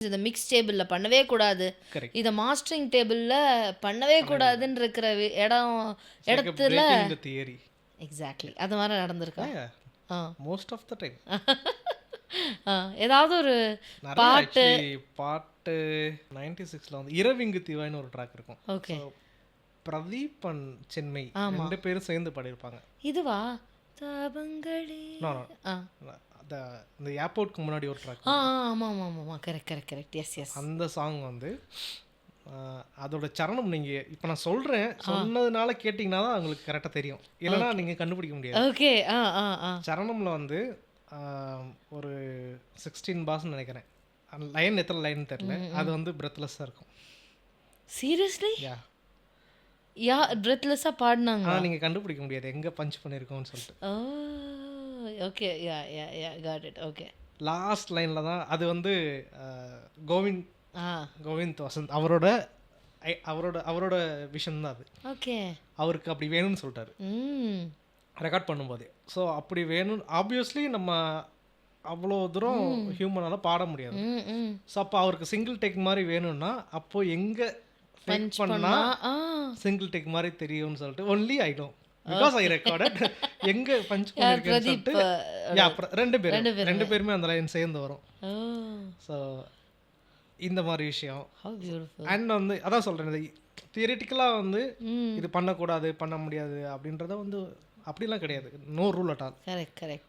இத மிக்ஸ் டேபிள்ல பண்ணவே கூடாது. கரெக்ட். இத மாஸ்டரிங் டேபிள்ல பண்ணவே கூடாதுன்னு இருக்கிற இடம் இட்ஸ் லைக் இடத்துல பிரேக்கிங் தி தியரி. எக்ஸாக்ட்லி. அது மாரி நடந்திருக்கா? ஆ. Most of the time. ஆ. ஏதாவது ஒரு நிறைய பாட்டு ஆக்சுவலி பாட்டு 96ல வந்து இரவிங்கு தீவாய்னு ஒரு ட்ராக் இருக்கும். ஓகே. ஸோ பிரதீப் அண்ட் சென்மை ஆமா. 2 பேரும் சேர்ந்து பாடியிருப்பாங்க. இதுவா? தாபங்களே. நோ நோ ஆ. இந்த ஏர்போர்ட்க்கு முன்னாடி ஒரு ட்ராக். ஆ, ஆமா, ஆமா, ஆமா. Correct, correct, correct. Yes, yes. அந்த சாங் வந்து அதோட சரணம் நீங்கள் இப்போ நான் சொல்கிறேன் சொன்னதுனால கேட்டிங்கன்னா தான் உங்களுக்கு கரெக்டாக தெரியும், இல்லைனா நீங்கள் கண்டுபிடிக்க முடியாது. ஓகே. ஆ, ஆ, ஆ. சரணமில் வந்து ஒரு 16 பாஸ்ன்னு நினைக்கிறேன். அந்த லைன் எத்தனை லைன் தெரில, அது வந்து பிரெத்லெஸ்ஸாக இருக்கும். சீரியஸ்லி? யா யா பிரெத்லெஸ்ஸா பாடுனாங்க. ஆனால் நீங்கள் கண்டுபிடிக்க முடியாது எங்கே பஞ்ச் பண்ணியிருக்கோம்னு சொல்லிட்டு. ஓ! Okay. Yeah, yeah, yeah. Got it. Okay. Last லைனில் தான் அது வந்து கோவிந்த் ஆ. கோவிந்த் வசந்த் அவரோட அவரோட விஷன் தான் அது. ஓகே. அவருக்கு அப்படி வேணும்னு சொல்லிட்டாரு ம். ரெக்கார்ட் பண்ணும்போது. ஸோ அப்படி வேணும் ஆப்வியஸ்லி நம்ம அவ்வளோ தூரம் ஹியூமனால் பாட முடியாது. ம், ம். ஸோ அப்போ அவருக்கு சிங்கிள் டேக் மாதிரி வேணும்னா அப்போ எங்கே ஃபேக் பஞ்ச் பண்ணா பண்ணா ஆ. சிங்கிள் டேக் மாதிரி தெரியும்னு சொல்லிட்டு only I know because I recorded எங்கே பஞ்ச் பண்ணியிருக்கேன்னு பிரதீப் சொல்லிட்டு யா ரெண்டு ரெண்டு பேருமே அந்த லைன் சேர்ந்து வரும். ஓ. ஸோ இந்த மாதிரி விஷயம். Have beautiful. அண்ட் வந்து அதான் சொல்கிறேன், தியரிட்டிக்கலாக வந்து ம். இது பண்ணக்கூடாது பண்ண முடியாது அப்படின்றத வந்து அப்படிலாம் கிடையாது. No rule at all. Correct, correct.